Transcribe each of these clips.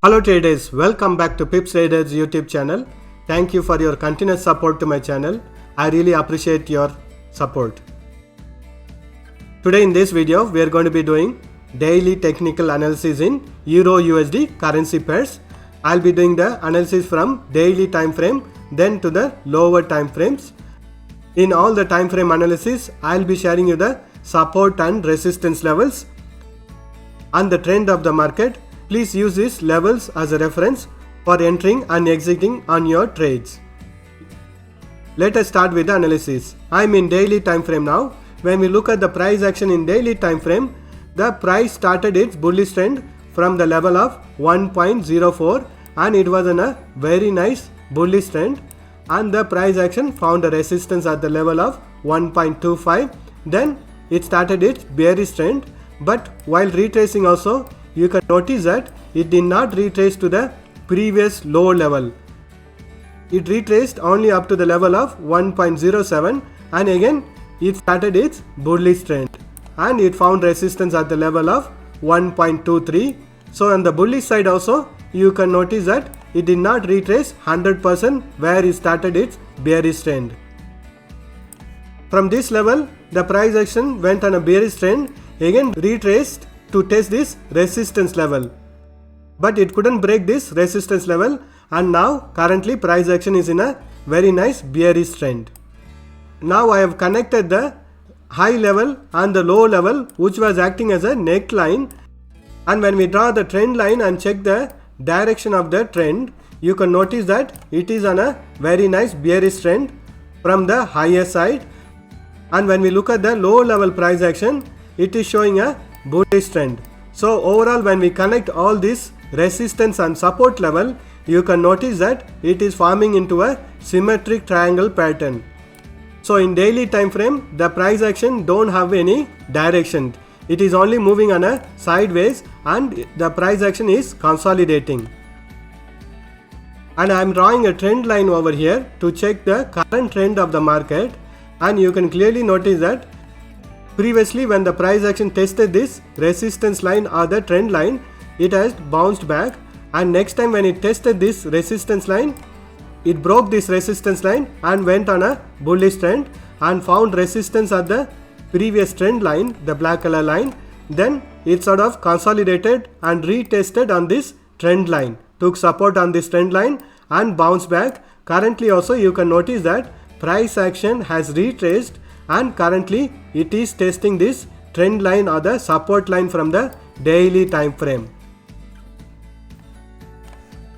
Hello traders, welcome back to Pips Traders YouTube channel. Thank you for your continuous support to my channel. I really appreciate your support. Today in this video, we are going to be doing daily technical analysis in EUR/USD currency pairs. I'll be doing the analysis from daily time frame, then to the lower time frames. In all the time frame analysis, I'll be sharing you the support and resistance levels and the trend of the market. Please use these levels as a reference for entering and exiting on your trades. Let us start with the analysis. I'm in daily time frame now. When we look at the price action in daily time frame, the price started its bullish trend from the level of 1.04 and it was in a very nice bullish trend, and the price action found a resistance at the level of 1.25. Then it started its bearish trend, but while retracing also, you can notice that it did not retrace to the previous low level. It retraced only up to the level of 1.07 and again it started its bullish trend and it found resistance at the level of 1.23. So on the bullish side also, you can notice that it did not retrace 100% where it started its bearish trend. From this level, the price action went on a bearish trend, again retraced to test this resistance level, but it couldn't break this resistance level, and now currently price action is in a very nice bearish trend. Now I have connected the high level and the low level which was acting as a neckline, and when we draw the trend line and check the direction of the trend, you can notice that it is on a very nice bearish trend from the higher side, and when we look at the low level price action, it is showing a bullish trend. So overall, when we connect all this resistance and support level, you can notice that it is forming into a symmetric triangle pattern. So in daily time frame, the price action don't have any direction. It is only moving on a sideways and the price action is consolidating. And I am drawing a trend line over here to check the current trend of the market, and you can clearly notice that previously when the price action tested this resistance line or the trend line, it has bounced back, and next time when it tested this resistance line, it broke this resistance line and went on a bullish trend and found resistance at the previous trend line, the black color line. Then it sort of consolidated and retested on this trend line, took support on this trend line and bounced back. Currently also you can notice that price action has retraced and currently it is testing this trend line or the support line from the daily time frame.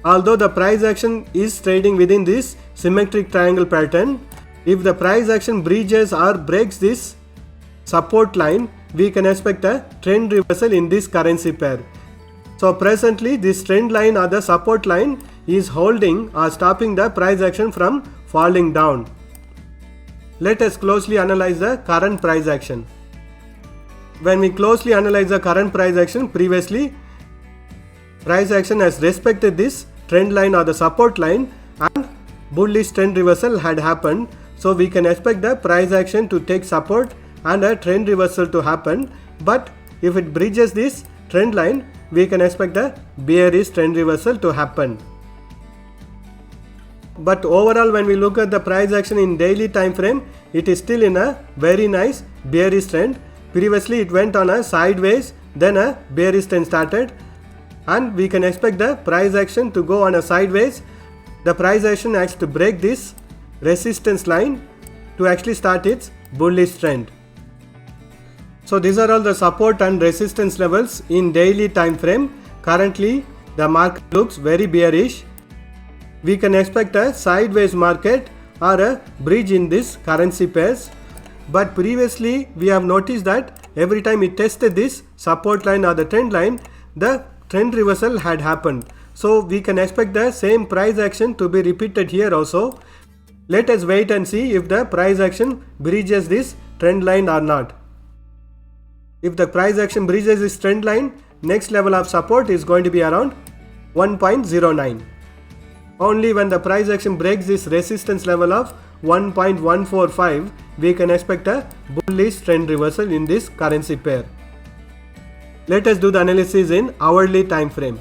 Although the price action is trading within this symmetric triangle pattern, if the price action breaches or breaks this support line, we can expect a trend reversal in this currency pair. So presently this trend line or the support line is holding or stopping the price action from falling down. Let us closely analyze the current price action. When we closely analyze the current price action, previously price action has respected this trend line or the support line and bullish trend reversal had happened. So we can expect the price action to take support and a trend reversal to happen. But if it bridges this trend line, we can expect a bearish trend reversal to happen. But overall, when we look at the price action in daily time frame, it is still in a very nice bearish trend. Previously it went on a sideways, then a bearish trend started, and we can expect the price action to go on a sideways. The price action has to break this resistance line to actually start its bullish trend. So these are all the support and resistance levels in daily time frame. Currently the market looks very bearish. We can expect a sideways market or a bridge in this currency pairs, but previously we have noticed that every time it tested this support line or the trend line, the trend reversal had happened. So we can expect the same price action to be repeated here also. Let us wait and see if the price action breaches this trend line or not. If the price action breaches this trend line, next level of support is going to be around 1.09. Only when the price action breaks this resistance level of 1.145, we can expect a bullish trend reversal in this currency pair. Let us do the analysis in hourly time frame.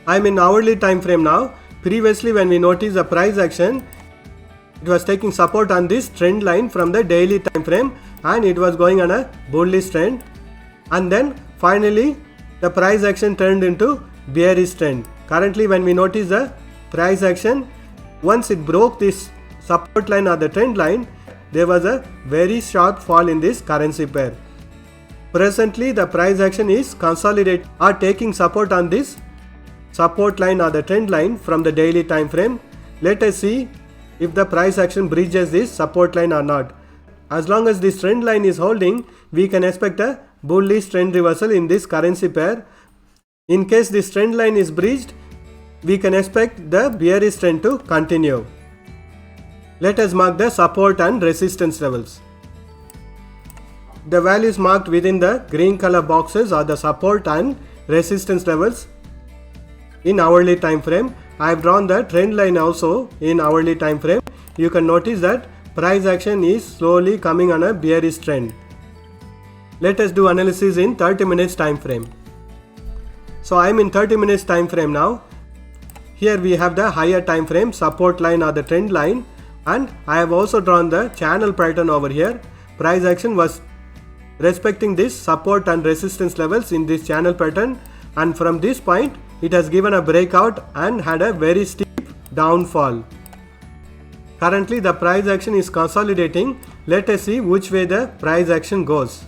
I'm in hourly time frame now. Previously when we noticed the price action, it was taking support on this trend line from the daily time frame and it was going on a bullish trend, and then finally the price action turned into bearish trend. Currently when we notice the price action, once it broke this support line or the trend line, there was a very sharp fall in this currency pair. Presently the price action is consolidating or taking support on this support line or the trend line from the daily time frame. Let us see if the price action breaches this support line or not. As long as this trend line is holding, we can expect a bullish trend reversal in this currency pair. In case this trend line is breached, we can expect the bearish trend to continue. Let us mark the support and resistance levels. The values marked within the green color boxes are the support and resistance levels in hourly time frame. I have drawn the trend line also in hourly time frame. You can notice that price action is slowly coming on a bearish trend. Let us do analysis in 30 minutes time frame. So I am in 30 minutes time frame now. Here we have the higher time frame support line or the trend line, and I have also drawn the channel pattern over here. Price action was respecting this support and resistance levels in this channel pattern, and from this point it has given a breakout and had a very steep downfall. Currently the price action is consolidating. Let us see which way the price action goes.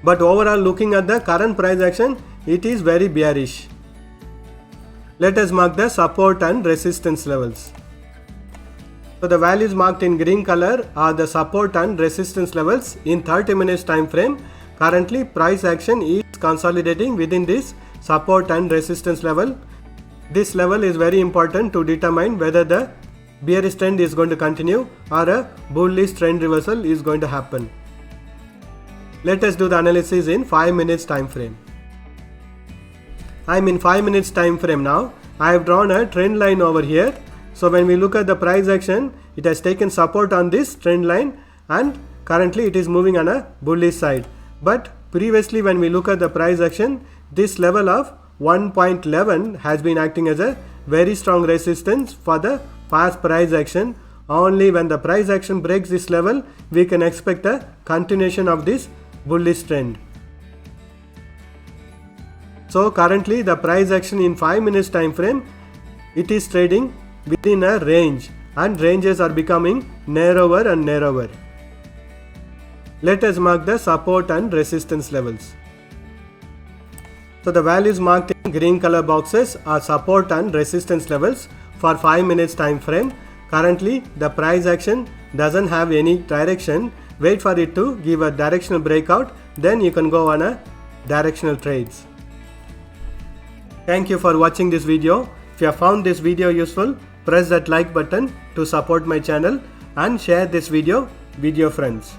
But overall, looking at the current price action, it is very bearish. Let us mark the support and resistance levels. So the values marked in green color are the support and resistance levels in 30 minutes time frame. Currently price action is consolidating within this support and resistance level. This level is very important to determine whether the bearish trend is going to continue or a bullish trend reversal is going to happen. Let us do the analysis in 5 minutes time frame. I am in 5 minutes time frame now. I have drawn a trend line over here. So when we look at the price action, it has taken support on this trend line and currently it is moving on a bullish side. But previously when we look at the price action, this level of 1.11 has been acting as a very strong resistance for the past price action. Only when the price action breaks this level, we can expect a continuation of this bullish trend. So currently the price action in 5 minutes time frame, it is trading within a range and ranges are becoming narrower and narrower. Let us mark the support and resistance levels. So the values marked in green color boxes are support and resistance levels for 5 minutes time frame. Currently the price action doesn't have any direction. Wait for it to give a directional breakout, then you can go on a directional trades. Thank you for watching this video. If you have found this video useful, press that like button to support my channel and share this video with your friends.